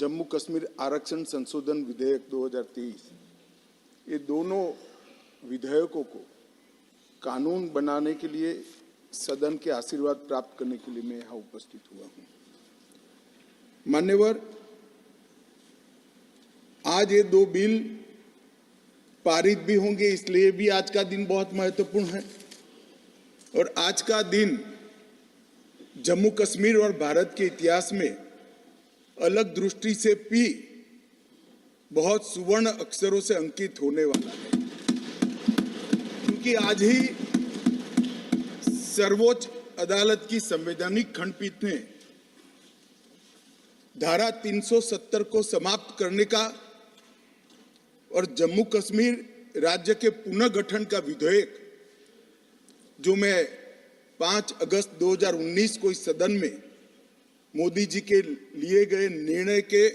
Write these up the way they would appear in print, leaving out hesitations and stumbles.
जम्मू कश्मीर आरक्षण संशोधन विधेयक 2023, ये दोनों विधेयकों को कानून बनाने के लिए सदन के आशीर्वाद प्राप्त करने के लिए मैं यहाँ उपस्थित हुआ हूँ। मान्यवर, आज ये दो बिल पारित भी होंगे, इसलिए भी आज का दिन बहुत महत्वपूर्ण है। और आज का दिन जम्मू कश्मीर और भारत के इतिहास में अलग दृष्टि से भी बहुत सुवर्ण अक्षरों से अंकित होने वाला है, क्योंकि आज ही सर्वोच्च अदालत की संवैधानिक खंडपीठ ने धारा 370 को समाप्त करने का और जम्मू कश्मीर राज्य के पुनर्गठन का विधेयक, जो मैं 5 अगस्त 2019 को इस सदन में मोदी जी के लिए गए निर्णय के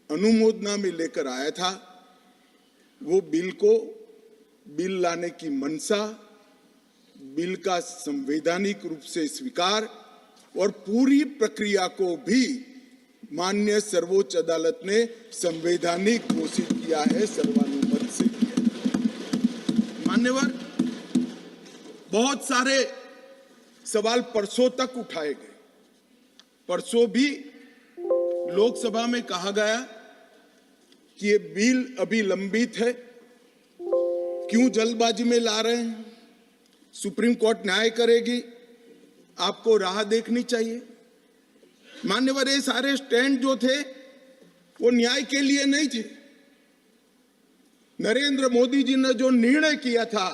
अनुमोदना में लेकर आया था, वो बिल लाने की मंशा, बिल का संवैधानिक रूप से स्वीकार और पूरी प्रक्रिया को भी माननीय सर्वोच्च अदालत ने संवैधानिक घोषित किया है, सर्वानुमत से किया है। मान्यवर, बहुत सारे सवाल परसों तक उठाए गए। परसों भी लोकसभा में कहा गया कि ये बिल अभी लंबित है, क्यों जल्दबाजी में ला रहे हैं, सुप्रीम कोर्ट न्याय करेगी, आपको राह देखनी चाहिए। मान्यवर, ये सारे स्टैंड जो थे वो न्याय के लिए नहीं थे। नरेंद्र मोदी जी ने जो निर्णय किया था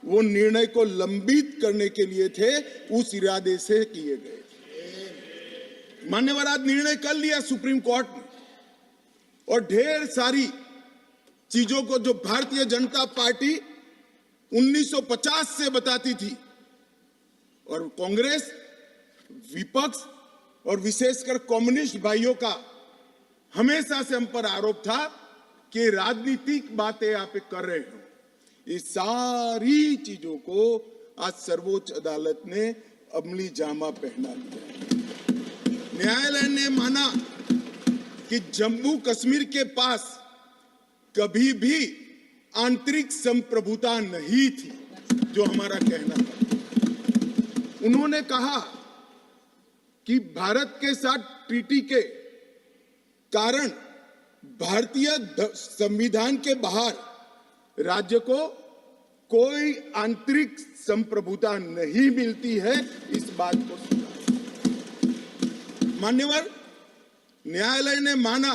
वो निर्णय को लंबित करने के लिए थे, उस इरादे से किए गए। मान्यवर, आज निर्णय कर लिया सुप्रीम कोर्ट ने, और ढेर सारी चीजों को जो भारतीय जनता पार्टी 1950 से बताती थी, और कांग्रेस, विपक्ष और विशेषकर कम्युनिस्ट भाइयों का हमेशा से हम पर आरोप था कि राजनीतिक बातें आप कर रहे हो, ये सारी चीजों को आज सर्वोच्च अदालत ने अमली जामा पहना दिया। न्यायालय ने माना कि जम्मू कश्मीर के पास कभी भी आंतरिक संप्रभुता नहीं थी, जो हमारा कहना था। उन्होंने कहा कि भारत के साथ ट्रीटी के कारण भारतीय संविधान के बाहर राज्य को कोई आंतरिक संप्रभुता नहीं मिलती है, इस बात को सुना। मान्यवर, न्यायालय ने माना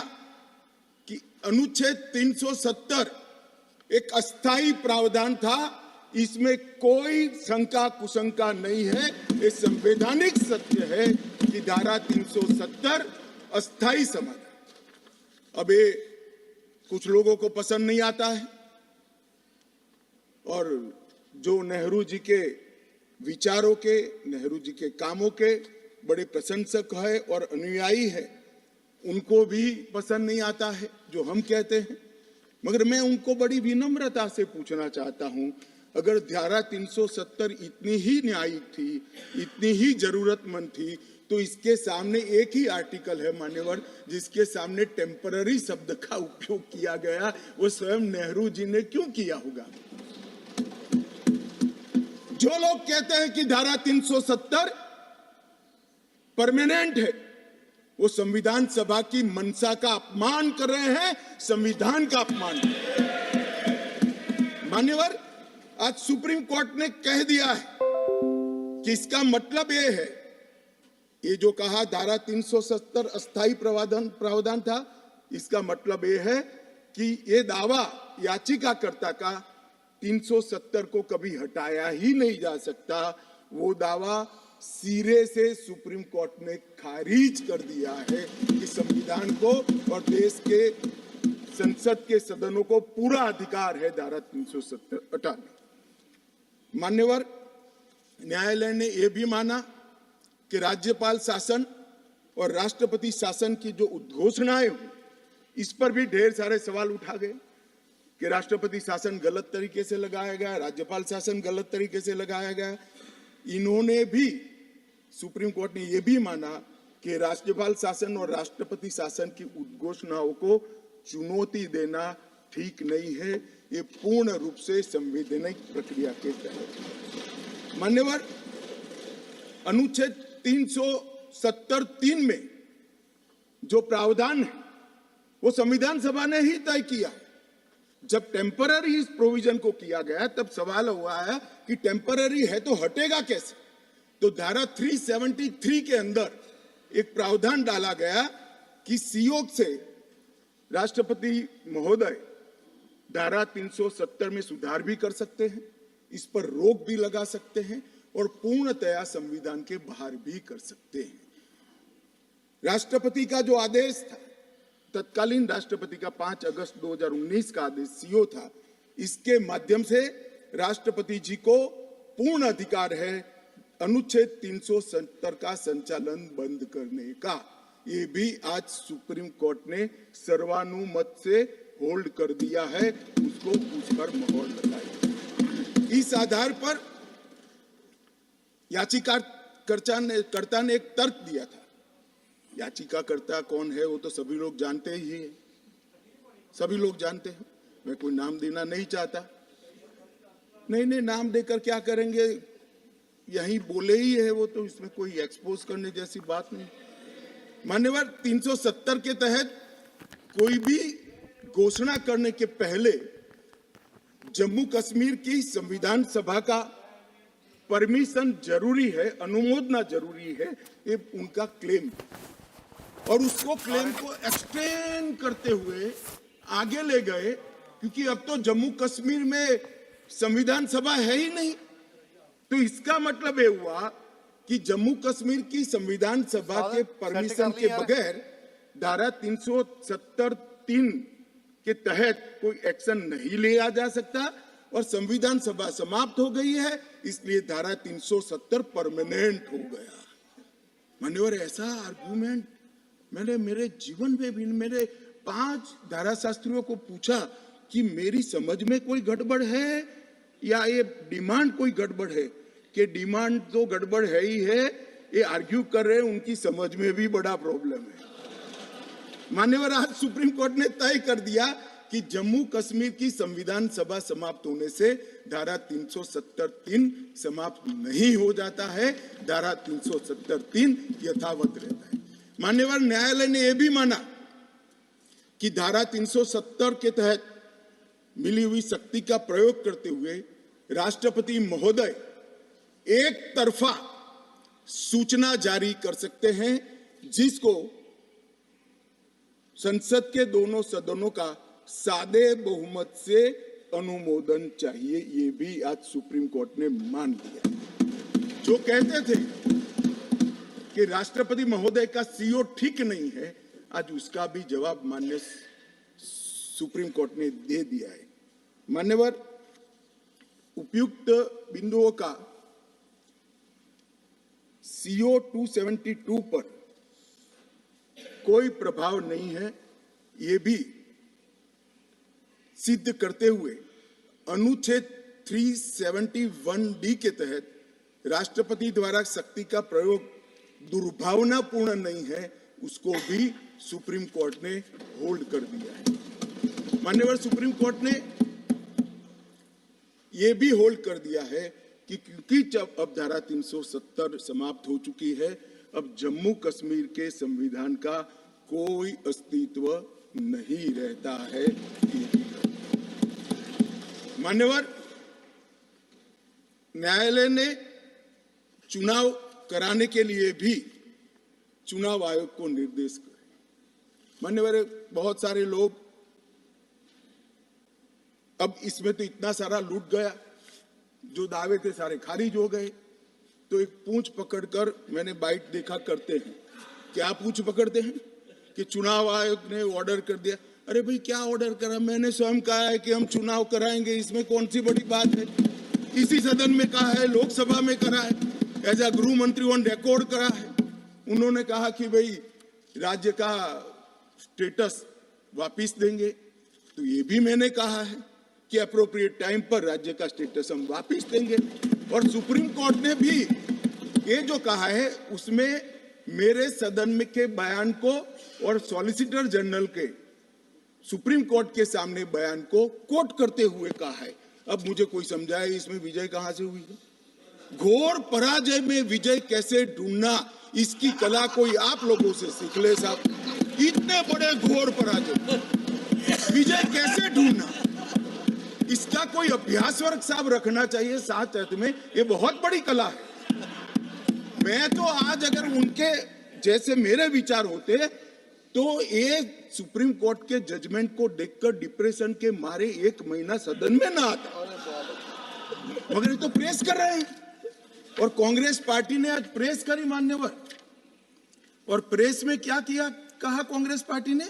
कि अनुच्छेद 370 एक अस्थायी प्रावधान था, इसमें कोई शंका कुशंका नहीं है, ये संवैधानिक सत्य है कि धारा 370 अस्थायी समाधान। अब ये कुछ लोगों को पसंद नहीं आता है, और जो नेहरू जी के विचारों के, नेहरू जी के कामों के बड़े प्रशंसक है और अनुयायी है, उनको भी पसंद नहीं आता है जो हम कहते हैं। मगर मैं उनको बड़ी विनम्रता से पूछना चाहता हूं, अगर धारा 370 इतनी ही न्यायिक थी, इतनी ही जरूरतमंद थी, तो इसके सामने एक ही आर्टिकल है मान्यवर, जिसके सामने टेम्पररी शब्द का उपयोग किया गया, वो स्वयं नेहरू जी ने क्यों किया होगा? जो लोग कहते हैं कि धारा 370 परमानेंट है, वो संविधान सभा की मंशा का अपमान कर रहे हैं, संविधान का अपमान। मान्यवर, आज सुप्रीम कोर्ट ने कह दिया है कि इसका मतलब ये है, ये जो कहा धारा 370 अस्थायी प्रावधान था, इसका मतलब ये है कि ये दावा याचिकाकर्ता का 370 को कभी हटाया ही नहीं जा सकता। वो दावा सिरे से सुप्रीम कोर्ट ने खारिज कर दिया है कि संविधान को और देश के संसद के सदनों को पूरा अधिकार है धारा 370 हटाने। मान्यवर, न्यायालय ने यह भी माना कि राज्यपाल शासन और राष्ट्रपति शासन की जो उद्घोषणाएं हुई, इस पर भी ढेर सारे सवाल उठा गए कि राष्ट्रपति शासन गलत तरीके से लगाया गया, राज्यपाल शासन गलत तरीके से लगाया गया। इन्होंने भी, सुप्रीम कोर्ट ने यह भी माना कि राज्यपाल शासन और राष्ट्रपति शासन की उद्घोषणाओं को चुनौती देना ठीक नहीं है। ये पूर्ण रूप से संवैधानिक प्रक्रिया के तहत। मान्यवर, अनुच्छेद 370(3) में जो प्रावधान है वो संविधान सभा ने ही तय किया है। जब टेम्पररी इस प्रोविजन को किया गया तब सवाल हुआ है कि टेम्पररी है तो हटेगा कैसे। तो धारा 373 के अंदर एक प्रावधान डाला गया कि सीओ से राष्ट्रपति महोदय धारा 370 में सुधार भी कर सकते हैं, इस पर रोक भी लगा सकते हैं और पूर्णतया संविधान के बाहर भी कर सकते हैं। राष्ट्रपति का जो आदेश था, तत्कालीन राष्ट्रपति का 5 अगस्त 2019 का आदेश सीओ था, इसके माध्यम से राष्ट्रपति जी को पूर्ण अधिकार है अनुच्छेद 370 का संचालन बंद करने का। ये भी आज सुप्रीम कोर्ट ने सर्वानुमत से होल्ड कर दिया है, उसको उस पर मोहर लगाई। इस आधार पर याचिकाकर्ता ने एक तर्क दिया था। याचिकाकर्ता कौन है वो तो सभी लोग जानते ही हैं, सभी लोग जानते हैं। मैं कोई नाम देना नहीं चाहता। नहीं, नाम देकर क्या करेंगे, यही बोले ही है वो, तो इसमें कोई एक्सपोज करने जैसी बात नहीं। मान्यवर, 370 के तहत कोई भी घोषणा करने के पहले जम्मू कश्मीर की संविधान सभा का परमिशन जरूरी है, अनुमोदना जरूरी है, ये उनका क्लेम। और उसको क्लेम को एक्सटेंड करते हुए आगे ले गए, क्योंकि अब तो जम्मू कश्मीर में संविधान सभा है ही नहीं। तो इसका मतलब ये हुआ कि जम्मू कश्मीर की संविधान सभा के परमिशन के बगैर धारा 370(3) के तहत कोई एक्शन नहीं लिया जा सकता और संविधान सभा समाप्त हो गई है, इसलिए धारा 370 परमानेंट हो गया। मान्यवर, ऐसा आर्गुमेंट मैंने मेरे जीवन में भी मेरे 5 धाराशास्त्रियों को पूछा कि मेरी समझ में कोई गड़बड़ है या ये डिमांड कोई गड़बड़ है, कि डिमांड तो गड़बड़ है ही है, ये आर्ग्यू कर रहे हैं, उनकी समझ में भी बड़ा प्रॉब्लम है। मान्यवर, आज सुप्रीम कोर्ट ने तय कर दिया कि जम्मू कश्मीर की संविधान सभा समाप्त होने से धारा 370(3) समाप्त नहीं हो जाता है, धारा 370(3) यथावत रहता है। मान्यवर, न्यायालय ने यह भी माना कि धारा 370 के तहत मिली हुई शक्ति का प्रयोग करते हुए राष्ट्रपति महोदय एक तरफा सूचना जारी कर सकते हैं, जिसको संसद के दोनों सदनों का सादे बहुमत से अनुमोदन चाहिए। ये भी आज सुप्रीम कोर्ट ने मान लिया। जो कहते थे कि राष्ट्रपति महोदय का सीओ ठीक नहीं है, आज उसका भी जवाब माननीय सुप्रीम कोर्ट ने दे दिया है। मान्यवर, उपयुक्त बिंदुओं का सीओ 272 पर कोई प्रभाव नहीं है, ये भी सिद्ध करते हुए अनुच्छेद 371(d) के तहत राष्ट्रपति द्वारा शक्ति का प्रयोग दुर्भावनापूर्ण नहीं है, उसको भी सुप्रीम कोर्ट ने होल्ड कर दिया है। मान्यवर, सुप्रीम कोर्ट ने यह भी होल्ड कर दिया है कि क्योंकि जब अब धारा 370 समाप्त हो चुकी है, अब जम्मू कश्मीर के संविधान का कोई अस्तित्व नहीं रहता है। मान्यवर, न्यायालय ने चुनाव कराने के लिए भी चुनाव आयोग को निर्देश करे। मान्यवर, बहुत सारे लोग अब इसमें तो इतना सारा लूट गया, जो दावे थे सारे खारिज हो गए। तो एक पूंछ पकड़कर मैंने बाइट देखा करते हैं। क्या पूंछ पकड़ते हैं कि चुनाव आयोग ने ऑर्डर कर दिया। अरे भाई, क्या ऑर्डर करा? मैंने स्वयं कहा है कि हम चुनाव कराएंगे, इसमें कौन सी बड़ी बात है? इसी सदन में कहा है, लोकसभा में करा है, एज ए गृह मंत्री ऑन रिकॉर्ड करा है। उन्होंने कहा कि भाई राज्य का स्टेटस वापिस देंगे, तो ये भी मैंने कहा है कि अप्रोप्रिएट टाइम पर राज्य का स्टेटस हम वापिस देंगे। और सुप्रीम कोर्ट ने भी ये जो कहा है उसमें मेरे सदन में के बयान को और सॉलिसिटर जनरल के सुप्रीम कोर्ट के सामने बयान को कोट करते हुए कहा है। अब मुझे कोई समझाए इसमें विजय कहां से हुई है? घोर पराजय में विजय कैसे ढूंढना, इसकी कला कोई आप लोगों से सीख ले साहब। इतने बड़े घोर पराजय विजय कैसे ढूंढना, इसका कोई अभ्यास वर्ग साहब रखना चाहिए साथ में। ये बहुत बड़ी कला है। मैं तो आज अगर उनके जैसे मेरे विचार होते तो ये सुप्रीम कोर्ट के जजमेंट को देखकर डिप्रेशन के मारे 1 महीना सदन में ना आता, मगर ये तो प्रेस कर रहे हैं। और कांग्रेस पार्टी ने आज प्रेस करी मान्यवर, और प्रेस में क्या किया कहा कांग्रेस पार्टी ने?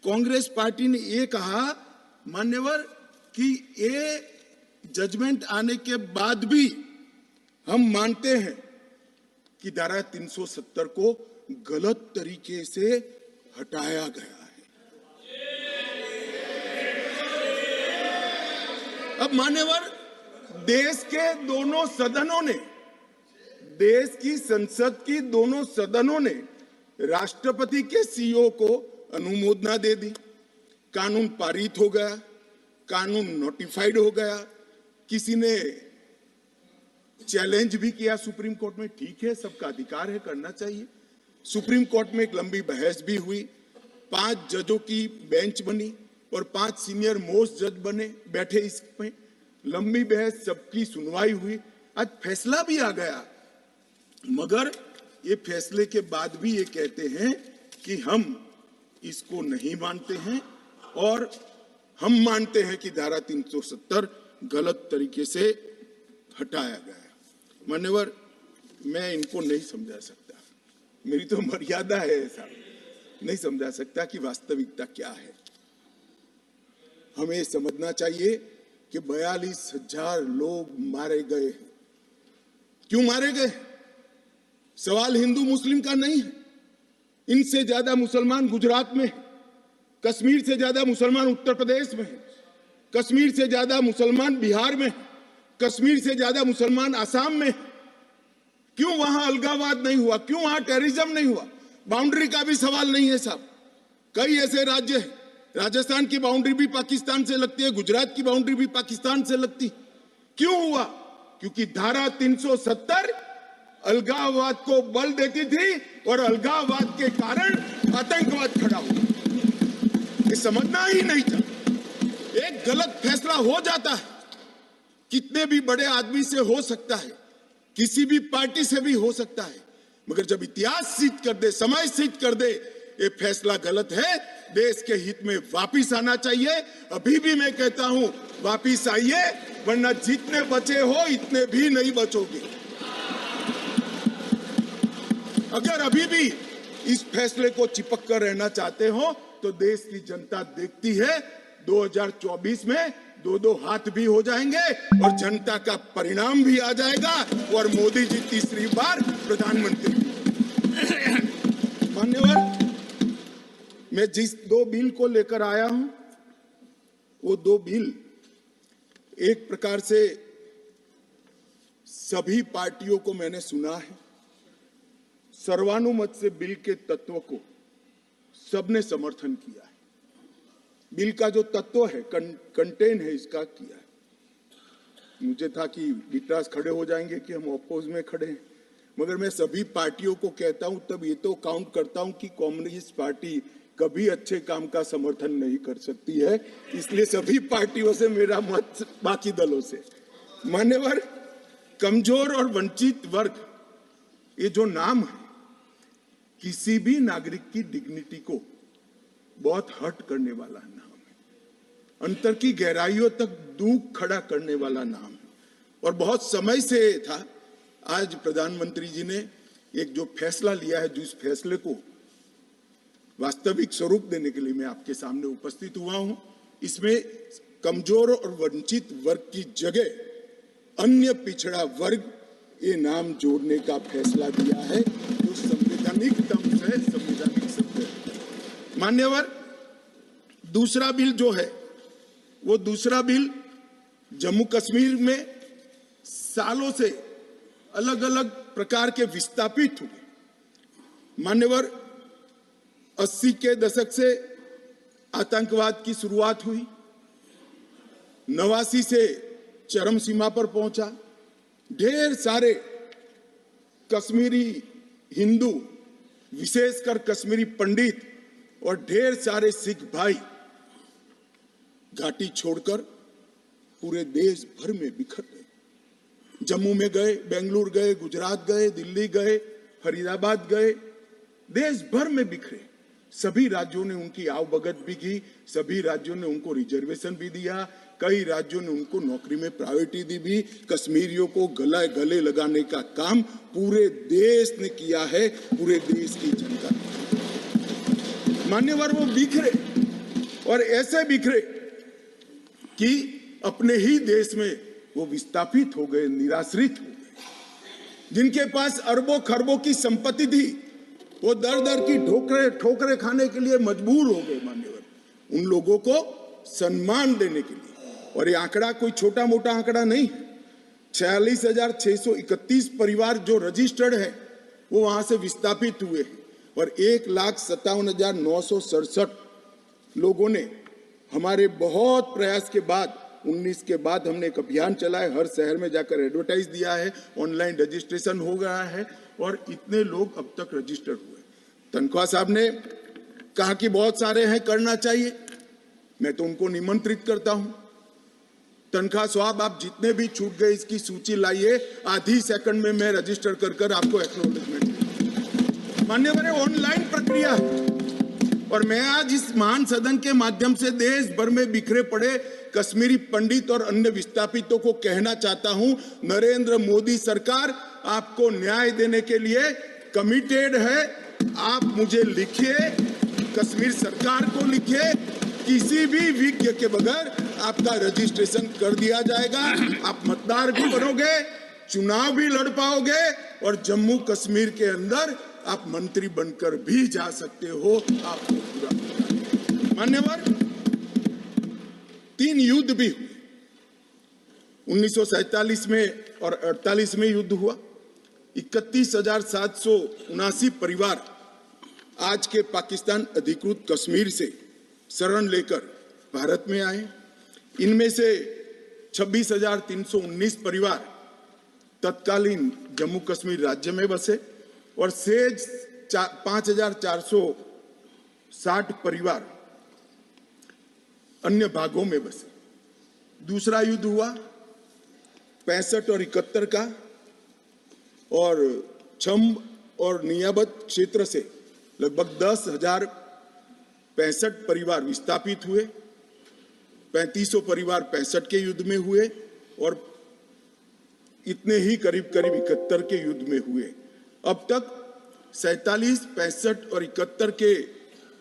कांग्रेस पार्टी ने ये कहा मान्यवर कि ये जजमेंट आने के बाद भी हम मानते हैं कि धारा 370 को गलत तरीके से हटाया गया है। अब मान्यवर, देश के दोनों सदनों ने, देश की संसद की दोनों सदनों ने राष्ट्रपति के सीओ को अनुमोदना दे दी, कानून पारित हो गया, कानून नोटिफाइड हो गया। किसी ने चैलेंज भी किया सुप्रीम कोर्ट में, ठीक है, सबका अधिकार है, करना चाहिए। सुप्रीम कोर्ट में एक लंबी बहस भी हुई, 5 जजों की बेंच बनी और 5 सीनियर मोस्ट जज बने बैठे इसमें, लंबी बहस, सबकी सुनवाई हुई, आज फैसला भी आ गया। मगर ये फैसले के बाद भी ये कहते हैं कि हम इसको नहीं मानते हैं और हम मानते हैं कि धारा 370 गलत तरीके से हटाया गया है। मान्यवर, मैं इनको नहीं समझा सकता, मेरी तो मर्यादा है ऐसा, नहीं समझा सकता कि वास्तविकता क्या है। हमें समझना चाहिए कि 42,000 लोग मारे गए हैं। क्यों मारे गए? सवाल हिंदू मुस्लिम का नहीं है। इनसे ज्यादा मुसलमान गुजरात में है, कश्मीर से ज्यादा मुसलमान उत्तर प्रदेश में है, कश्मीर से ज्यादा मुसलमान बिहार में है, कश्मीर से ज्यादा मुसलमान आसाम में है। क्यों वहां अलगाववाद नहीं हुआ? क्यों वहां टेररिज्म नहीं हुआ? बाउंड्री का भी सवाल नहीं है साहब। कई ऐसे राज्य हैं, राजस्थान की बाउंड्री भी पाकिस्तान से लगती है, गुजरात की बाउंड्री भी पाकिस्तान से लगती। क्यों हुआ? क्योंकि धारा 370 अलगाववाद को बल देती थी और अलगाववाद के कारण आतंकवाद खड़ा हुआ। ये समझना ही नहीं था। एक गलत फैसला हो जाता है, कितने भी बड़े आदमी से हो सकता है, किसी भी पार्टी से भी हो सकता है, मगर जब इतिहास सिद्ध कर दे, समय सिद्ध कर दे ये फैसला गलत है, देश के हित में वापिस आना चाहिए। अभी भी मैं कहता हूं, वापिस आइए, वरना जितने बचे हो इतने भी नहीं बचोगे। अगर अभी भी इस फैसले को चिपक कर रहना चाहते हो तो देश की जनता देखती है 2024 में 2-2 हाथ भी हो जाएंगे और जनता का परिणाम भी आ जाएगा और मोदी जी तीसरी बार प्रधानमंत्री। मान्यवर, मैं जिस 2 बिल को लेकर आया हूं वो 2 बिल एक प्रकार से सभी पार्टियों को मैंने सुना है, सर्वानुमत से बिल के तत्व को सबने समर्थन किया है। बिल का जो तत्व है, कंटेन है, इसका किया है। मुझे था कि विटरास खड़े हो जाएंगे कि हम अपोज में खड़े हैं, मगर मैं सभी पार्टियों को कहता हूं, तब ये तो काउंट करता हूं कि कम्युनिस्ट पार्टी कभी अच्छे काम का समर्थन नहीं कर सकती है, इसलिए सभी पार्टियों से मेरा मत बाकी दलों से। मान्यवर, कमजोर और वंचित वर्ग, ये जो नाम है, किसी भी नागरिक की डिग्निटी को बहुत हर्ट करने वाला नाम है, अंतर की गहराइयों तक दुख खड़ा करने वाला नाम है और बहुत समय से था। आज प्रधानमंत्री जी ने एक जो फैसला लिया है, जिस फैसले को वास्तविक स्वरूप देने के लिए मैं आपके सामने उपस्थित हुआ हूं, इसमें कमजोर और वंचित वर्ग की जगह अन्य पिछड़ा वर्ग ये नाम जोड़ने का फैसला दिया है, जो संवैधानिक ढंग से संवैधानिक शब्द है। मान्यवर, दूसरा बिल जो है वो दूसरा बिल जम्मू कश्मीर में सालों से अलग अलग प्रकार के विस्थापित हुए मान्यवर, 80 के दशक से आतंकवाद की शुरुआत हुई, 89 से चरम सीमा पर पहुंचा। ढेर सारे कश्मीरी हिंदू, विशेषकर कश्मीरी पंडित और ढेर सारे सिख भाई घाटी छोड़कर पूरे देश भर में बिखर गए। जम्मू में गए, बेंगलुरु गए, गुजरात गए, दिल्ली गए, फरीदाबाद गए, देश भर में बिखरे। सभी राज्यों ने उनकी आवभगत भी की, सभी राज्यों ने उनको रिजर्वेशन भी दिया, कई राज्यों ने उनको नौकरी में प्रायोरिटी दी भी। कश्मीरियों को गले लगाने का काम पूरे देश ने किया है, पूरे देश की जनता ने। मान्यवर, वो बिखरे और ऐसे बिखरे कि अपने ही देश में वो विस्थापित हो गए, निराश्रित हो गए। जिनके पास अरबों खरबों की संपत्ति थी, वो दर दर की ठोकरें खाने के लिए मजबूर हो गए। मान्यवर, उन लोगों को सम्मान देने के लिए, और ये आंकड़ा कोई छोटा मोटा आंकड़ा नहीं है, 46,631 परिवार जो रजिस्टर्ड है वो वहां से विस्थापित हुए हैं, और 1,57,967 लोगों ने हमारे बहुत प्रयास के बाद 19 के बाद हमने एक अभियान चलाया, हर शहर में जाकर एडवर्टाइज दिया है, ऑनलाइन रजिस्ट्रेशन हो गया है और इतने लोग अब तक रजिस्टर्ड हुए। तनख्वाह साहब ने कहा कि बहुत सारे हैं, करना चाहिए। मैं तो उनको निमंत्रित करता हूं, तनख्वाह साहब आप जितने भी छूट गए इसकी सूची लाइए, आधी सेकंड में मैं रजिस्टर कर आपको एक्नॉलेजमेंट। मान्यवर, ऑनलाइन प्रक्रिया है। और मैं आज इस महान सदन के माध्यम से देश भर में बिखरे पड़े कश्मीरी पंडित और अन्य विस्थापितों को कहना चाहता हूं, नरेंद्र मोदी सरकार आपको न्याय देने के लिए कमिटेड है। आप मुझे लिखिए, कश्मीर सरकार को लिखिए, किसी भी विज्ञ के बगैर आपका रजिस्ट्रेशन कर दिया जाएगा। आप मतदार भी बनोगे, चुनाव भी लड़ पाओगे और जम्मू कश्मीर के अंदर आप मंत्री बनकर भी जा सकते हो। आपको पूरा मान्यवर, 3 युद्ध भी हुए। 1947 में और 48 में युद्ध हुआ। 31,779 परिवार आज के पाकिस्तान अधिकृत कश्मीर से शरण लेकर भारत में आए। इनमें से 26,319 परिवार तत्कालीन जम्मू कश्मीर राज्य में बसे और शेष 5,460 परिवार अन्य भागों में बसे। दूसरा युद्ध हुआ 65 और 71 का, और छम्ब और नियाबत क्षेत्र से लगभग 10,065 परिवार विस्थापित हुए। 3500 परिवार 65 के युद्ध में हुए और इतने ही करीब 71 के युद्ध में हुए। अब तक 47, 65 और 71 के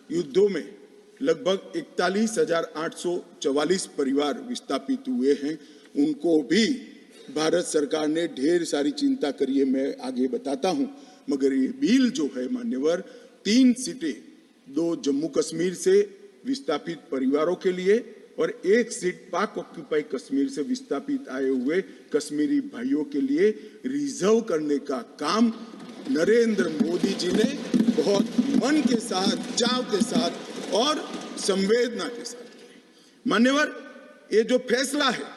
युद्धों में लगभग 41,844 परिवार विस्थापित हुए हैं। उनको भी भारत सरकार ने ढेर सारी चिंता करी है, मैं आगे बताता हूं। मगर ये बिल जो है मान्यवर, 3 सीटें, 2 जम्मू कश्मीर से विस्थापित परिवारों के लिए और 1 सीट पाक ऑक्यूपाई कश्मीर से विस्थापित आए हुए कश्मीरी भाइयों के लिए रिजर्व करने का काम नरेंद्र मोदी जी ने बहुत मन के साथ, चाव के साथ और संवेदना के साथ किया। मान्यवर, ये जो फैसला है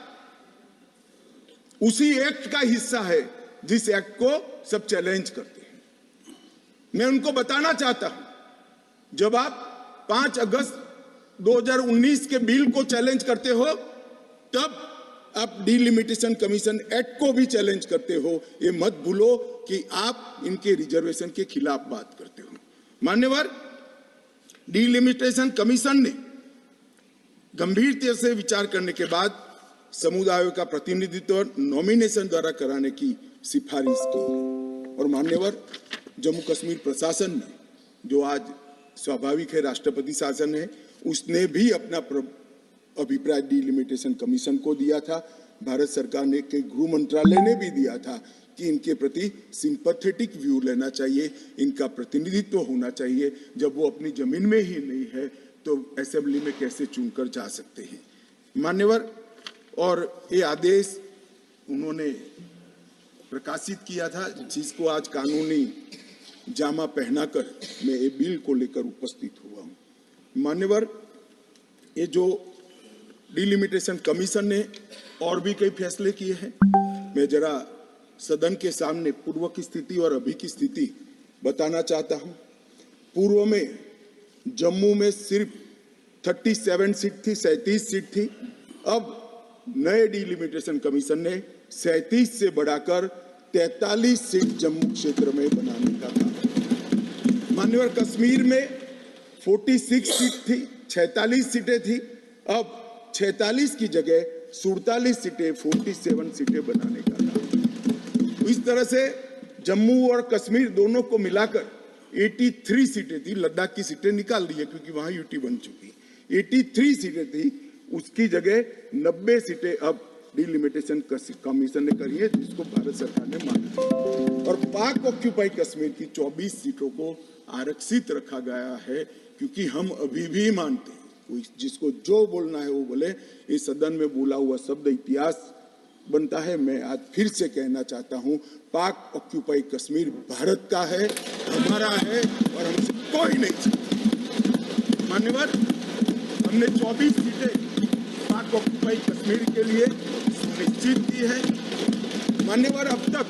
उसी एक्ट का हिस्सा है जिस एक्ट को सब चैलेंज करते हैं। मैं उनको बताना चाहता हूं, जब आप 5 अगस्त 2019 के बिल को चैलेंज करते हो, तब आप डिलिमिटेशन कमीशन एक्ट को भी चैलेंज करते हो। ये मत भूलो कि आप इनके रिजर्वेशन के खिलाफ बात करते हो। मान्यवर, डिलिमिटेशन कमीशन ने गंभीरता से विचार करने के बाद समुदायों का प्रतिनिधित्व नॉमिनेशन द्वारा कराने की सिफारिश की। और मान्यवर, जम्मू कश्मीर प्रशासन ने, जो आज स्वाभाविक है राष्ट्रपति शासन है, उसने भी अपना अभिप्राय डिलिमिटेशन कमीशन को दिया था। भारत सरकार ने के गृह मंत्रालय ने भी दिया था कि इनके प्रति सिंपैथेटिक व्यू लेना चाहिए, इनका प्रतिनिधित्व होना चाहिए। जब वो अपनी जमीन में ही नहीं है तो असेंबली में कैसे चुनकर जा सकते हैं। मान्यवर, और ये आदेश उन्होंने प्रकाशित किया था, जिसको आज कानूनी जामा पहनाकर मैं ये बिल को लेकर उपस्थित हुआ हूं। मान्यवर, ये जो डिलिमिटेशन कमीशन ने और भी कई फैसले किए हैं, मैं जरा सदन के सामने पूर्व की स्थिति और अभी की स्थिति बताना चाहता हूं। पूर्व में जम्मू में सिर्फ 37 सीट थी, 37 सीट थी। अब नए डिलिमिटेशन कमीशन ने 37 से बढ़ाकर 43 सीट जम्मू क्षेत्र में बनाने का काम। मान्यवर, कश्मीर में 46 सीट थी, 46 सीटें थी। अब 46 की जगह 47 सीटें, 47 सीटें बनाने का काम। इस तरह से जम्मू और कश्मीर दोनों को मिलाकर 83 सीटें थी। लद्दाख की सीटें निकाल दी है क्योंकि वहां यूटी बन चुकी। 83 सीटें थी, उसकी जगह 90 सीटें अब डिलिमिटेशन कमीशन ने करी है, जिसको भारत सरकार ने माना। और पाक ऑक्यूपाई कश्मीर की 24 सीटों को आरक्षित रखा गया है, क्योंकि हम अभी भी मानते हैं जिसको जो बोलना है वो बोले। इस सदन में बोला हुआ शब्द इतिहास बनता है। मैं आज फिर से कहना चाहता हूं, पाक ऑक्यूपाई कश्मीर भारत का है, हमारा है और हमसे कोई नहीं चाहता। मान्यवर, हमने 24 सीटें पाक ऑक्यूपाई कश्मीर के लिए सुनिश्चित की है। मान्यवर, अब तक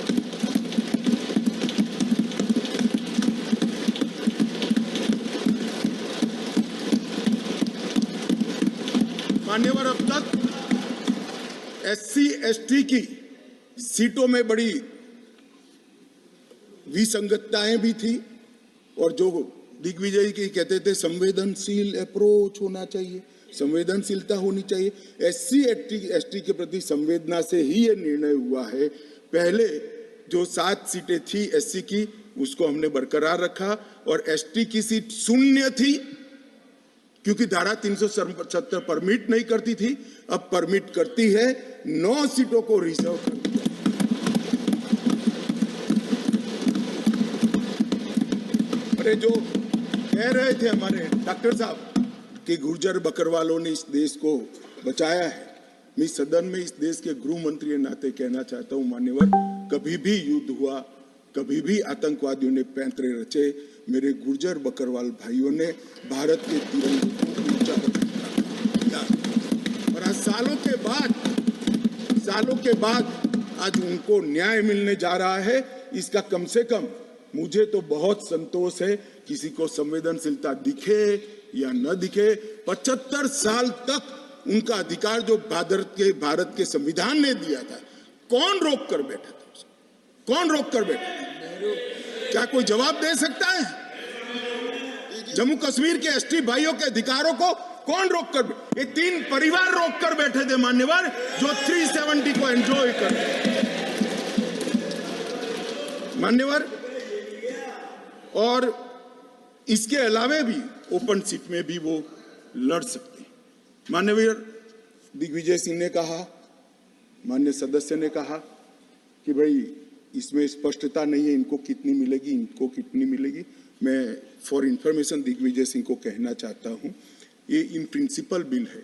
SC ST की सीटों में बड़ी विसंगतताएं भी थी, और जो दिग्विजय की कहते थे संवेदनशील अप्रोच होना चाहिए, संवेदनशीलता होनी चाहिए। SC ST के प्रति संवेदना से ही ये निर्णय हुआ है। पहले जो 7 सीटें थी SC की, उसको हमने बरकरार रखा, और ST की सीट 0 थी, क्योंकि धारा 377 परमिट नहीं करती थी, अब परमिट करती है। 9 सीटों को रिजर्व कर दिया। अरे जो कह रहे थे हमारे डॉक्टर साहब कि गुर्जर बकरवालों ने इस देश को बचाया है, मैं सदन में इस देश के गृह मंत्री के नाते कहना चाहता हूं, मान्यवर, कभी भी युद्ध हुआ, कभी भी आतंकवादियों ने पैंतरे रचे, मेरे गुर्जर बकरवाल भाइयों ने भारत के तिरंगे को ऊंचा किया। और आज सालों के बाद आज उनको न्याय मिलने जा रहा है। इसका कम से कम मुझे तो बहुत संतोष है। किसी को संवेदनशीलता दिखे या न दिखे, 75 साल तक उनका अधिकार जो भारत के संविधान ने दिया था, कौन रोक कर बैठा था उसको? कौन रोक कर बैठा था? क्या कोई जवाब दे सकता है? जम्मू कश्मीर के ST भाइयों के अधिकारों को कौन रोक कर? ये 3 परिवार रोक कर बैठे थे मान्यवर, जो 370 को एंजॉय कर मान्यवर। और इसके अलावे भी ओपन सीट में भी वो लड़ सकते हैं। माननीय दिग्विजय सिंह ने कहा, माननीय सदस्य ने कहा कि भाई इसमें स्पष्टता नहीं है, इनको कितनी मिलेगी, इनको कितनी मिलेगी। मैं फॉर इंफॉर्मेशन दिग्विजय सिंह को कहना चाहता हूं, ये इन प्रिंसिपल बिल है।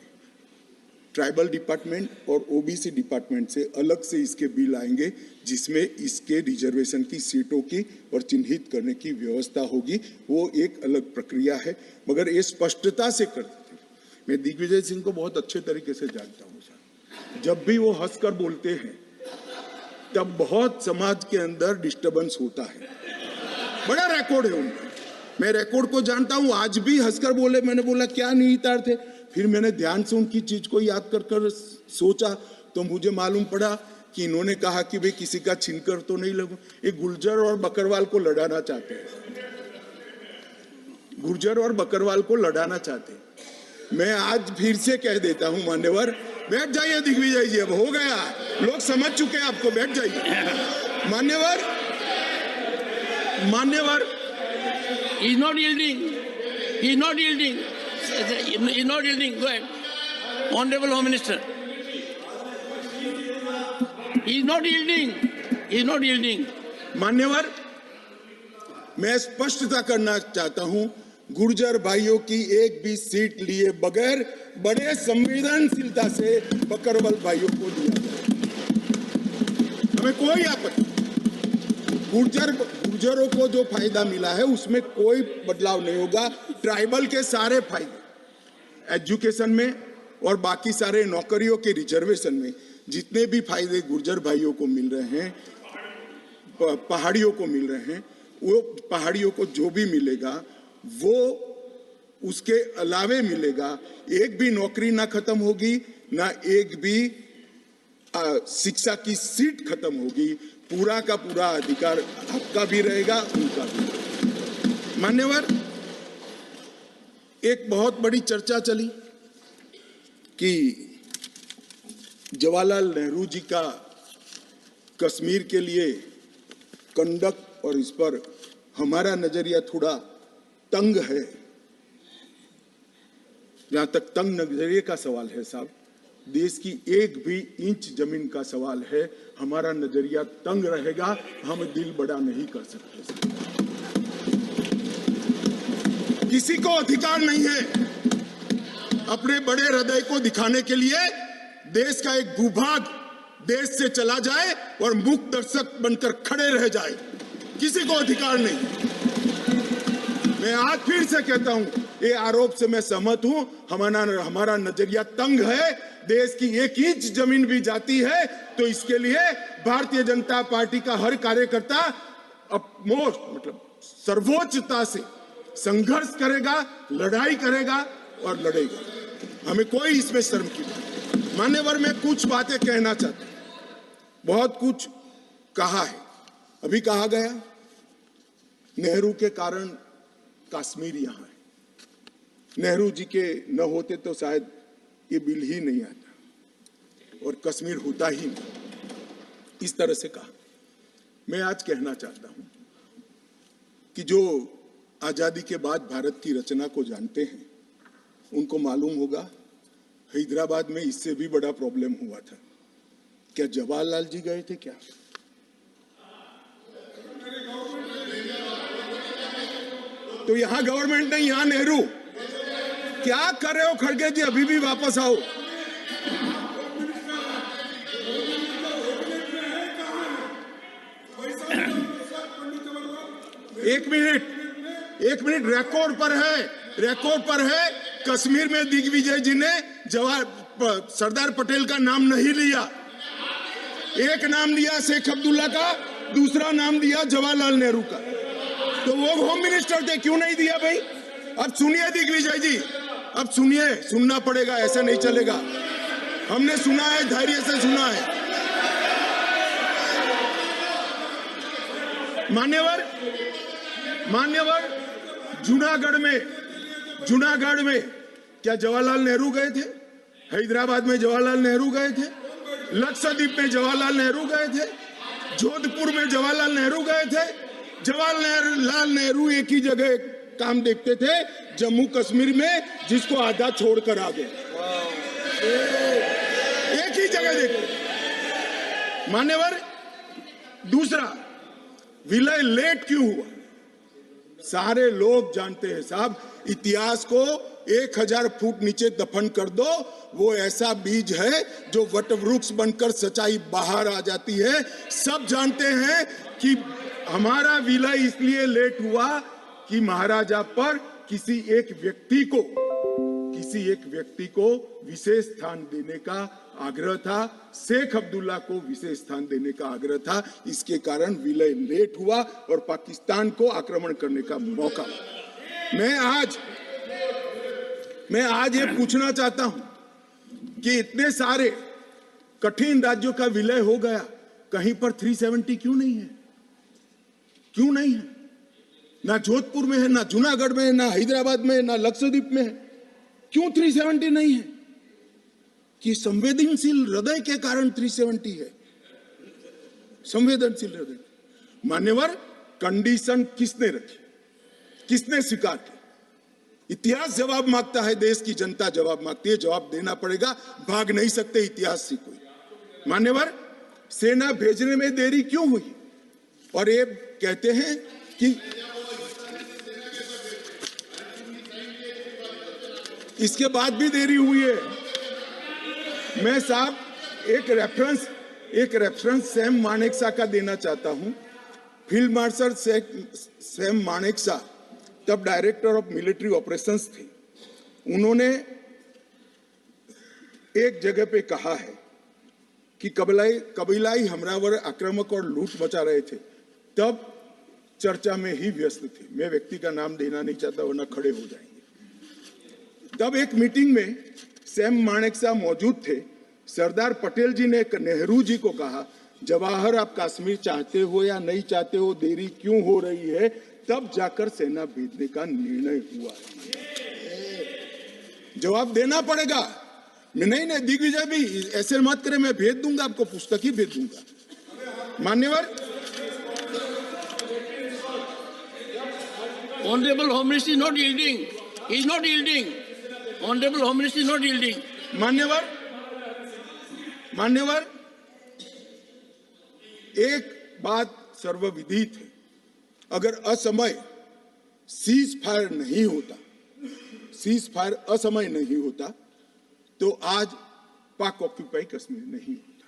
ट्राइबल डिपार्टमेंट और OBC डिपार्टमेंट से अलग से इसके बिल आएंगे, जिसमें इसके रिजर्वेशन की सीटों की और चिन्हित करने की व्यवस्था होगी। वो एक अलग प्रक्रिया है, मगर ये स्पष्टता से कर देते। मैं दिग्विजय सिंह को बहुत अच्छे तरीके से जानता हूँ सर। जब भी वो हंसकर बोलते हैं तब बहुत समाज के अंदर डिस्टर्बेंस होता है। बड़ा रिकॉर्ड है उनका, मैं रिकॉर्ड को जानता हूँ। आज भी हंसकर बोले, मैंने बोला क्या निहितार्थ थे, फिर मैंने ध्यान से उनकी चीज को याद कर सोचा, तो मुझे मालूम पड़ा कि इन्होंने कहा कि भाई किसी का छीनकर तो नहीं लगू। ये गुर्जर और बकरवाल को लड़ाना चाहते हैं, गुर्जर और बकरवाल को लड़ाना चाहते हैं। मैं आज फिर से कह देता हूं, मान्यवर, बैठ जाइए दिग्विजय जी, अब हो गया, लोग समझ चुके हैं आपको, बैठ जाइए। मान्यवर He's not yielding. He's not yielding. He's not yielding. Go ahead. Honorable Home Minister. He's not yielding. He's not yielding. मान्यवर, मैं स्पष्टता करना चाहता हूं, गुर्जर भाइयों की एक भी सीट लिए बगैर बड़े संवेदनशीलता से बकरवाल भाइयों को दिया गया। हमें कोई आपत्ति, गुर्जर गुर्जरों को जो फायदा मिला है उसमें कोई बदलाव नहीं होगा। ट्राइबल के सारे फायदे एजुकेशन में और बाकी सारे नौकरियों के रिजर्वेशन में जितने भी फायदे गुर्जर भाइयों को मिल रहे हैं, पहाड़ियों को मिल रहे हैं, वो पहाड़ियों को जो भी मिलेगा वो उसके अलावे मिलेगा। एक भी नौकरी ना खत्म होगी, ना एक भी शिक्षा की सीट खत्म होगी। पूरा का पूरा अधिकार आपका भी रहेगा, उनका भी। मान्यवर, एक बहुत बड़ी चर्चा चली कि जवाहरलाल नेहरू जी का कश्मीर के लिए कंडक्ट और इस पर हमारा नजरिया थोड़ा तंग है। जहां तक तंग नजरिए का सवाल है साहब, देश की एक भी इंच जमीन का सवाल है, हमारा नजरिया तंग रहेगा, हम दिल बड़ा नहीं कर सकते। किसी को अधिकार नहीं है अपने बड़े हृदय को दिखाने के लिए देश का एक भूभाग देश से चला जाए और मूक दर्शक बनकर खड़े रह जाए, किसी को अधिकार नहीं। मैं आज फिर से कहता हूं, ये आरोप से मैं सहमत हूं। हमारा नजरिया तंग है। देश की एक इंच जमीन भी जाती है तो इसके लिए भारतीय जनता पार्टी का हर कार्यकर्ता मतलब सर्वोच्चता से संघर्ष करेगा, लड़ाई करेगा और लड़ेगा। हमें कोई इसमें शर्म की बात नहीं। मान्यवर, मैं कुछ बातें कहना चाहता हूं। बहुत कुछ कहा है, अभी कहा गया नेहरू के कारण कश्मीर यहां है, नेहरू जी के न होते तो शायद ये बिल ही नहीं आता और कश्मीर होता ही नहीं। इस तरह से कहा। मैं आज कहना चाहता हूं कि जो आजादी के बाद भारत की रचना को जानते हैं उनको मालूम होगा हैदराबाद में इससे भी बड़ा प्रॉब्लम हुआ था। क्या जवाहरलाल जी गए थे क्या? तो यहां गवर्नमेंट नहीं, यहां नेहरू। क्या कर रहे हो खड़गे जी? अभी भी वापस आओ। एक मिनट रिकॉर्ड पर है। कश्मीर में दिग्विजय जी ने सरदार पटेल का नाम नहीं लिया। एक नाम लिया शेख अब्दुल्ला का, दूसरा नाम दिया जवाहरलाल नेहरू का। तो वो होम मिनिस्टर थे, क्यों नहीं दिया भाई? अब सुनिए दिग्विजय जी, अब सुनिए, सुनना पड़ेगा, ऐसा नहीं चलेगा। हमने सुना है, धैर्य से सुना है। मान्यवर, जूनागढ़ में क्या जवाहरलाल नेहरू गए थे? हैदराबाद में जवाहरलाल नेहरू गए थे? लक्षद्वीप में जवाहरलाल नेहरू गए थे? जोधपुर में जवाहरलाल नेहरू गए थे? जवाहरलाल नेहरू एक ही जगह काम देखते थे, जम्मू कश्मीर में, जिसको आधा छोड़कर आ गए। एक ही जगह देखते। मान्यवर, दूसरा, विलय लेट क्यों हुआ? सारे लोग जानते हैं साहब, इतिहास को 1000 फुट नीचे दफन कर दो, वो ऐसा बीज है जो वटवृक्ष बनकर सच्चाई बाहर आ जाती है। सब जानते हैं कि हमारा विलय इसलिए लेट हुआ कि महाराजा पर किसी एक व्यक्ति को विशेष स्थान देने का आग्रह था, शेख अब्दुल्ला को विशेष स्थान देने का आग्रह था। इसके कारण विलय लेट हुआ और पाकिस्तान को आक्रमण करने का मौका। मैं आज ये पूछना चाहता हूं कि इतने सारे कठिन राज्यों का विलय हो गया, कहीं पर 370 क्यों नहीं है? क्यों नहीं है? ना जोधपुर में है, ना जूनागढ़ में है, ना हैदराबाद में है, ना लक्षद्वीप में है। क्यों 370 नहीं है? कि संवेदनशील हृदय के कारण 370 है। संवेदनशील हृदय। मान्यवर, कंडीशन किसने रखी, किसने स्वीकार की? इतिहास जवाब मांगता है, देश की जनता जवाब मांगती है, जवाब देना पड़ेगा, भाग नहीं सकते इतिहास से कोई। मान्यवर, सेना भेजने में देरी क्यों हुई? और ये कहते हैं कि इसके बाद भी देरी हुई है। मैं साहब एक रेफरेंस सैम मानेकशॉ का देना चाहता हूं। फील्ड मार्शल सैम मानेकशॉ तब डायरेक्टर ऑफ मिलिट्री ऑपरेशंस थे। उन्होंने एक जगह पे कहा है कि कबीलाई हमलावर आक्रामक और लूट मचा रहे थे, तब चर्चा में ही व्यस्त थे। मैं व्यक्ति का नाम देना नहीं चाहता वरना खड़े हो जाएंगे। तब एक मीटिंग में सैम मानेकशॉ मौजूद थे। सरदार पटेल जी ने नेहरू जी को कहा, जवाहर आप कश्मीर चाहते हो या नहीं चाहते हो, देरी क्यों हो रही है? तब जाकर सेना भेजने का निर्णय हुआ है। जवाब देना पड़ेगा। नहीं दिग्विजय भी ऐसे मत करे, मैं भेज दूंगा आपको, पुस्तक ही भेज दूंगा। मान्यवर, Honorable Home Minister is not yielding. He is not yielding. Honorable Home Minister is not yielding. मान्यवर, एक बात सर्वविदित है, अगर असमय सीज फायर नहीं होता, तो आज पाक ऑक्यूपाई कश्मीर नहीं होता।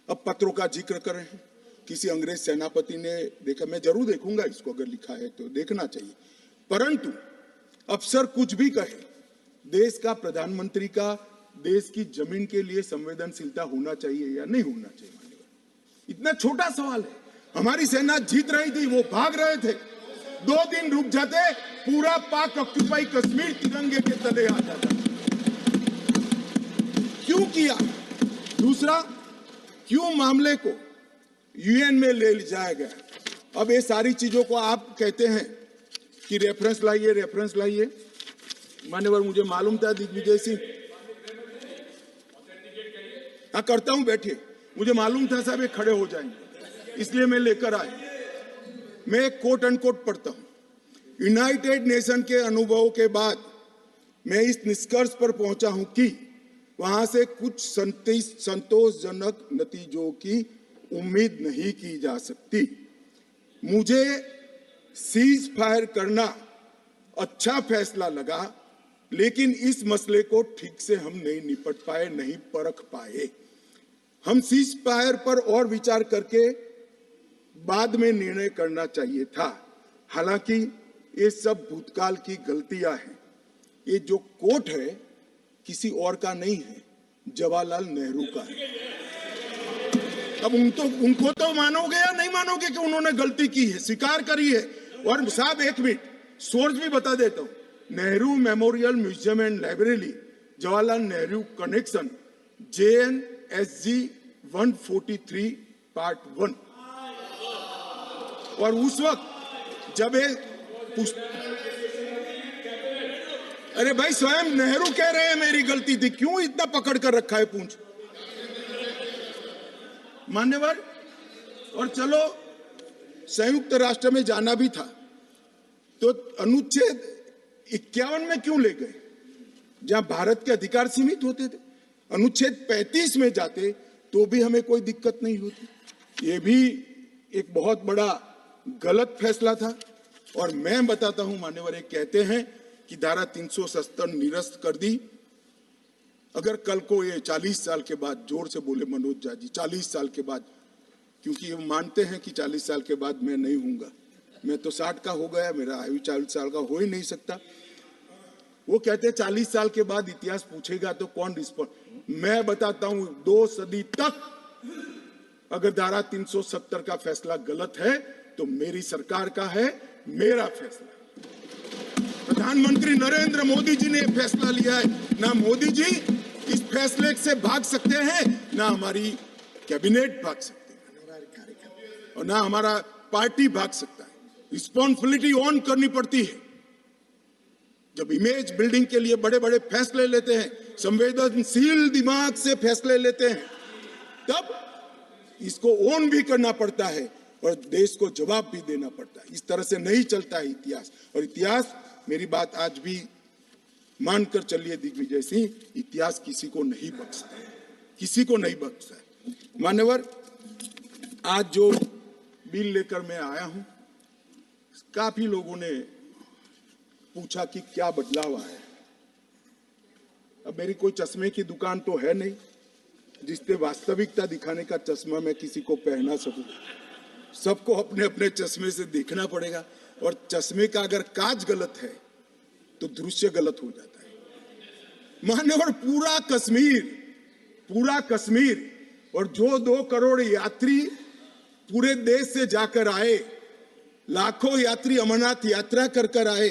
अब पत्रों का जिक्र कर रहे हैं, किसी अंग्रेज सेनापति ने देखा, मैं जरूर देखूंगा इसको, अगर लिखा है तो देखना चाहिए। परंतु अफसर कुछ भी कहे, देश का प्रधानमंत्री का देश की जमीन के लिए संवेदनशीलता होना चाहिए या नहीं होना चाहिए? इतना छोटा सवाल है। हमारी सेना जीत रही थी, वो भाग रहे थे, 2 दिन रुक जाते, पूरा पाक ऑक्यूपाई कश्मीर तिरंगे के तले आ जाता। क्यों किया? दूसरा, क्यों मामले को यूएन में ले जाया गया? अब ये सारी चीजों को आप कहते हैं कि रेफरेंस लाइए। मान्यवर, मुझे मालूम था दिग्विजय सिंह, हाँ करता हूं, बैठिए, मुझे मालूम था साहब ये खड़े हो जाएंगे, इसलिए मैं लेकर आया। मैं एक कोट अनकोट पढ़ता हूं। यूनाइटेड नेशन के अनुभवों के बाद मैं इस निष्कर्ष पर पहुंचा हूं कि वहां से कुछ संतोषजनक नतीजों की उम्मीद नहीं की जा सकती। मुझे सीज फायर करना अच्छा फैसला लगा, लेकिन इस मसले को ठीक से हम नहीं निपट पाए, नहीं परख पाए। हम सीज फायर पर और विचार करके बाद में निर्णय करना चाहिए था। हालांकि ये सब भूतकाल की गलतियां हैं। ये जो कोट है किसी और का नहीं है, जवाहरलाल नेहरू का है। अब उनको तो मानोगे या नहीं मानोगे कि उन्होंने गलती की है, स्वीकार करी है। और साहब एक मिनट सोर्स भी बता देता हूं, Nehru memorial museum and library, Jawaharlal Nehru connection, JNSG 143 part 1। और उस वक्त जब अरे भाई, स्वयं नेहरू कह रहे हैं मेरी गलती थी, क्यों इतना पकड़ कर रखा है पूंछ? मान्यवर, और चलो संयुक्त राष्ट्र में जाना भी था तो अनुच्छेद 51 में क्यों ले गए, जहां भारत के अधिकार सीमित होते थे? अनुच्छेद 35 में जाते तो भी हमें कोई दिक्कत नहीं होती। ये भी एक बहुत बड़ा गलत फैसला था। और मैं बताता हूं मान्यवर, एक कहते हैं कि धारा 370 निरस्त कर दी। अगर कल को ये 40 साल के बाद, जोर से बोले मनोज झा जी, 40 साल के बाद, क्योंकि ये मानते हैं कि 40 साल के बाद मैं नहीं हूंगा, मैं तो 60 का हो गया, मेरा आयु 40 साल का हो ही नहीं सकता। वो कहते हैं 40 साल के बाद इतिहास पूछेगा तो कौन रिस्पॉन्ड? मैं बताता हूं, 2 सदी तक अगर धारा 370 का फैसला गलत है तो मेरी सरकार का है, मेरा फैसला। प्रधानमंत्री नरेंद्र मोदी जी ने फैसला लिया है। ना मोदी जी इस फैसले से भाग सकते हैं, ना हमारी कैबिनेट भाग सकते हैं, और ना हमारा पार्टी भाग सकता है। रिस्पॉन्सिबिलिटी ऑन करनी पड़ती है। जब इमेज बिल्डिंग के लिए बड़े बड़े फैसले लेते हैं, संवेदनशील दिमाग से फैसले लेते हैं, तब इसको ऑन भी करना पड़ता है और देश को जवाब भी देना पड़ता है। इस तरह से नहीं चलता है इतिहास। और इतिहास, मेरी बात आज भी मानकर चलिए दिग्विजय सिंह, इतिहास किसी को नहीं बख्शता है, किसी को नहीं बख्शता है। मान्यवर, आज जो बिल लेकर मैं आया हूं, काफी लोगों ने पूछा कि क्या बदलाव आया है। अब मेरी कोई चश्मे की दुकान तो है नहीं जिससे वास्तविकता दिखाने का चश्मा मैं किसी को पहना सकूं। सबको अपने अपने चश्मे से देखना पड़ेगा, और चश्मे का अगर कांच गलत है तो दृश्य गलत हो जाता है। मान्यवर, पूरा कश्मीर और जो 2 करोड़ यात्री पूरे देश से जाकर आए, लाखों यात्री अमरनाथ यात्रा कर आए,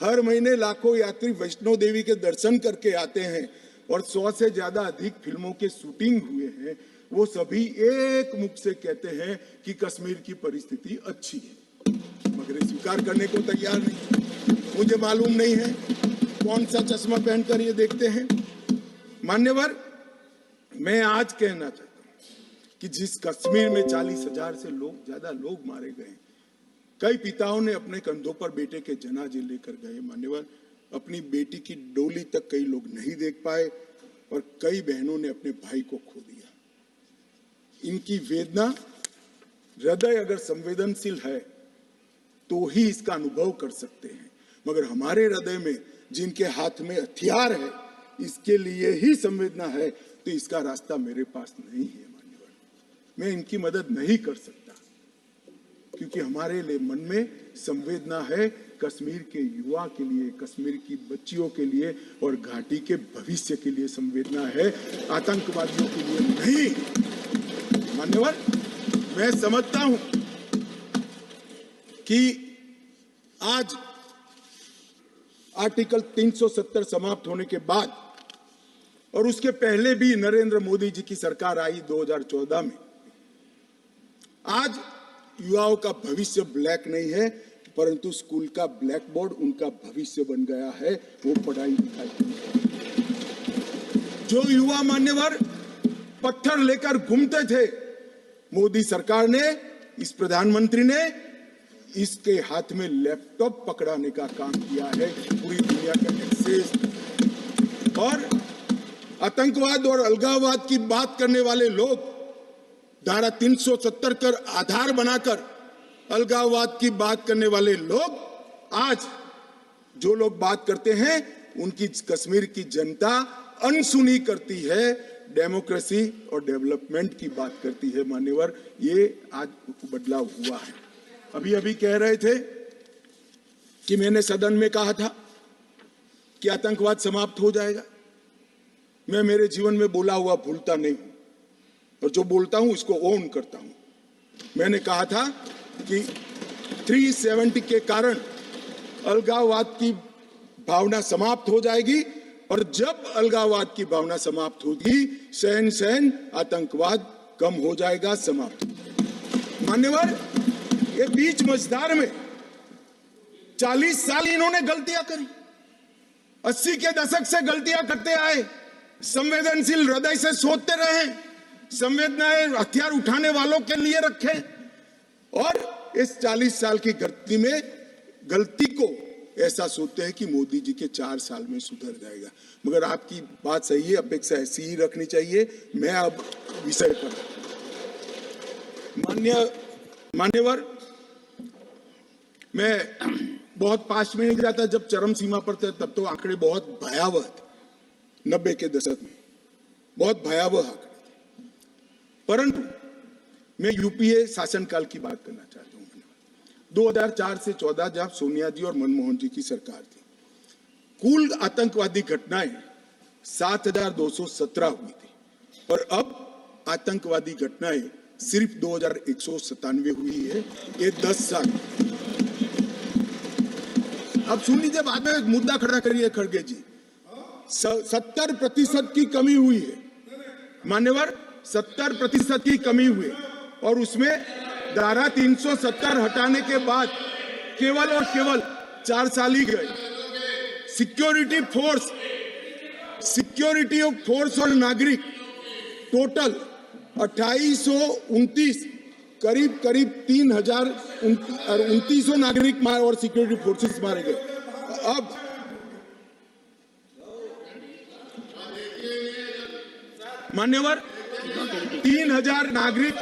हर महीने लाखों यात्री वैष्णो देवी के दर्शन करके आते हैं, और 100 से ज्यादा अधिक फिल्मों के शूटिंग हुए हैं, वो सभी एक मुख से कहते हैं कि कश्मीर की परिस्थिति अच्छी है, मगर स्वीकार करने को तैयार नहीं। मुझे मालूम नहीं है कौन सा चश्मा पहनकर ये देखते हैं। मान्यवर, मैं आज कहना चाहता हूं कि जिस कश्मीर में 40,000 से ज्यादा लोग मारे गए, कई पिताओं ने अपने कंधों पर बेटे के जनाजे लेकर गए। मान्यवर, अपनी बेटी की डोली तक कई लोग नहीं देख पाए, और कई बहनों ने अपने भाई को खो दिया। इनकी वेदना, हृदय अगर संवेदनशील है तो ही इसका अनुभव कर सकते हैं, मगर हमारे हृदय में जिनके हाथ में हथियार है, इसके लिए ही संवेदना है, तो इसका रास्ता मेरे पास नहीं है। मान्यवर, मैं इनकी मदद नहीं कर सकता, क्योंकि हमारे लिए मन में संवेदना है कश्मीर के युवा के लिए, कश्मीर की बच्चियों के लिए, और घाटी के भविष्य के लिए संवेदना है, आतंकवादियों के लिए नहीं। मान्यवर, मैं समझता हूं कि आज आर्टिकल 370 समाप्त होने के बाद, और उसके पहले भी नरेंद्र मोदी जी की सरकार आई 2014 में, आज युवाओं का भविष्य ब्लैक नहीं है, परंतु स्कूल का ब्लैक बोर्ड उनका भविष्य बन गया है, वो पढ़ाई लिखाई। जो युवा, मान्यवर, पत्थर लेकर घूमते थे, मोदी सरकार ने, इस प्रधानमंत्री ने इसके हाथ में लैपटॉप पकड़ाने का काम किया है, पूरी दुनिया का एक्सेस। और आतंकवाद और अलगाववाद की बात करने वाले लोग धारा 370 कर आधार बनाकर अलगाववाद की बात करने वाले लोग, आज जो लोग बात करते हैं, उनकी कश्मीर की जनता अनसुनी करती है, डेमोक्रेसी और डेवलपमेंट की बात करती है। मान्यवर, ये आज बदलाव हुआ है। अभी अभी कह रहे थे कि मैंने सदन में कहा था कि आतंकवाद समाप्त हो जाएगा। मैं मेरे जीवन में बोला हुआ भूलता नहीं हूं, और जो बोलता हूं उसको ओन करता हूं। मैंने कहा था कि 370 के कारण अलगाववाद की भावना समाप्त हो जाएगी, और जब अलगाववाद की भावना समाप्त होगी, सहन आतंकवाद कम हो जाएगा, समाप्त हो जाएगा। मान्यवर, ये बीच मझधार में 40 साल इन्होंने गलतियां करी, 80 के दशक से गलतियां करते आए, संवेदनशील हृदय से सोचते रहे, संवेदनाएं हथियार उठाने वालों के लिए रखे, और इस 40 साल की गलती को ऐसा सोचते हैं कि मोदी जी के 4 साल में सुधर जाएगा। मगर आपकी बात सही है, अपेक्षा ऐसी ही रखनी चाहिए। मैं अब विषय पर, मान्यवर, मैं बहुत पास में नहीं जाता, जब चरम सीमा पर थे तब तो आंकड़े बहुत भयावह थे, 90 के दशक में बहुत भयावह आंकड़े थे, परंतु मैं यूपीए शासनकाल की बात करना चाहता हूं। 2004 से 14 जब सोनिया जी और मनमोहन जी की सरकार थी, कुल आतंकवादी घटनाएं 7,217 हुई थी, और अब आतंकवादी घटनाएं सिर्फ 2,197 हुई है। ये 10 साल। अब सुन लीजिए, बाद में एक मुद्दा खड़ा करिए खड़गे जी। 70% की कमी हुई है मान्यवर, 70% की कमी हुई, और उसमें धारा 370 हटाने के बाद केवल और केवल 4 साल ही गए। सिक्योरिटी फोर्स और नागरिक टोटल 2829, करीब 3,2900 नागरिक और सिक्योरिटी फोर्सेस मारे गए। अब मान्यवर, 3,000 नागरिक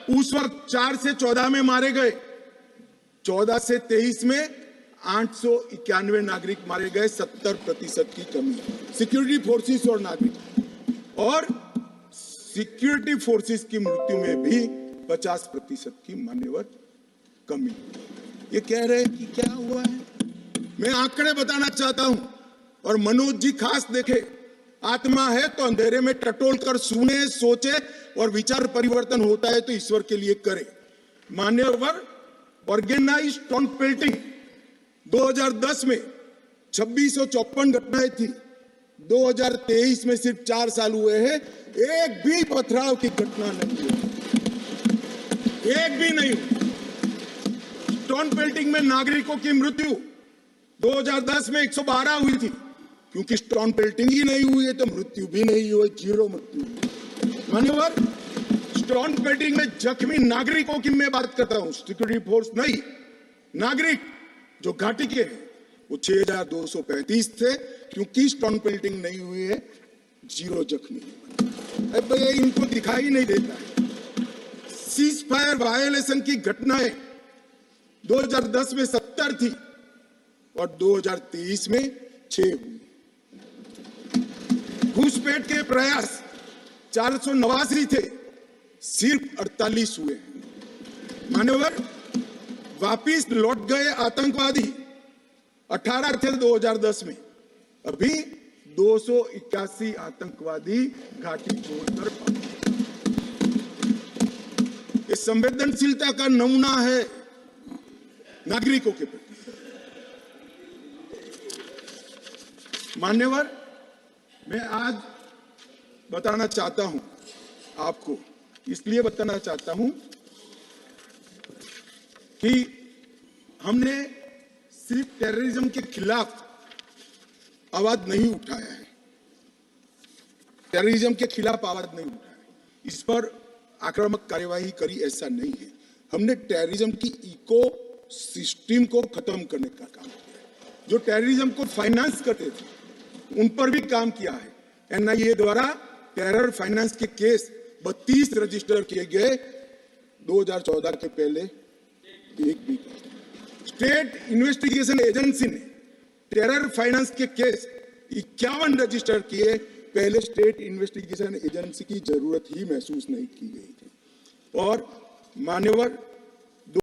उस वक्त 4 से 14 में मारे गए, 14 से 23 में 891 नागरिक मारे गए, 70% की कमी। सिक्योरिटी फोर्सेस और नागरिक, और सिक्योरिटी फोर्सेस की मृत्यु में भी 50% की मान्यवर कमी। ये कह रहे हैं कि क्या हुआ है, मैं आंकड़े बताना चाहता हूं और मनोज जी खास देखे। आत्मा है तो अंधेरे में टटोल कर सुने, सोचे और विचार परिवर्तन होता है तो ईश्वर के लिए करे। मान्यवर ऑर्गेनाइज स्टोन पेल्टिंग 2010 में 2654 घटनाएं थी, 2023 में सिर्फ 4 साल हुए हैं, एक भी पथराव की घटना नहीं हुई, एक भी नहीं। स्टोन पेल्टिंग में नागरिकों की मृत्यु 2010 में 112 हुई थी, क्योंकि स्टोन पेल्टिंग ही नहीं हुई है तो मृत्यु भी नहीं हुई, 0 मृत्यु। मान्यवर स्टोन पेल्टिंग में जख्मी नागरिकों की मैं बात करता हूं, सिक्योरिटी फोर्स नहीं, नागरिक जो घाटी के हैं वो 6235 थे, क्योंकि स्टोन पेल्टिंग नहीं हुई है, 0 जख्मी। अब ये इनको दिखाई नहीं देता है। सीज फायर वायलेशन की घटनाएं 2010 में 70 थी और 2023 में 6 हुई। घुसपैठ के प्रयास 489 थे, सिर्फ 48 हुए। मान्यवर वापिस लौट गए आतंकवादी 18 थे 2010 में, अभी 281 आतंकवादी घाटी छोड़कर भागे। ये संवेदनशीलता का नमूना है नागरिकों के प्रति। मान्यवर मैं आज बताना चाहता हूं आपको, इसलिए बताना चाहता हूं कि हमने सिर्फ टेररिज्म के खिलाफ आवाज नहीं उठाया है, टेररिज्म के खिलाफ आवाज नहीं उठाया है, इस पर आक्रामक कार्यवाही करी ऐसा नहीं है। हमने टेररिज्म की इको सिस्टम को खत्म करने का काम किया। जो टेररिज्म को फाइनेंस करते थे उन पर भी काम किया है। एनआईए द्वारा टेरर फाइनेंस के केस 32 रजिस्टर किए गए 2014 के पहले, एक भी। स्टेट इन्वेस्टिगेशन एजेंसी ने टेरर फाइनेंस के केस 51 रजिस्टर किए, पहले स्टेट इन्वेस्टिगेशन एजेंसी की जरूरत ही महसूस नहीं की गई थी। और मान्यवर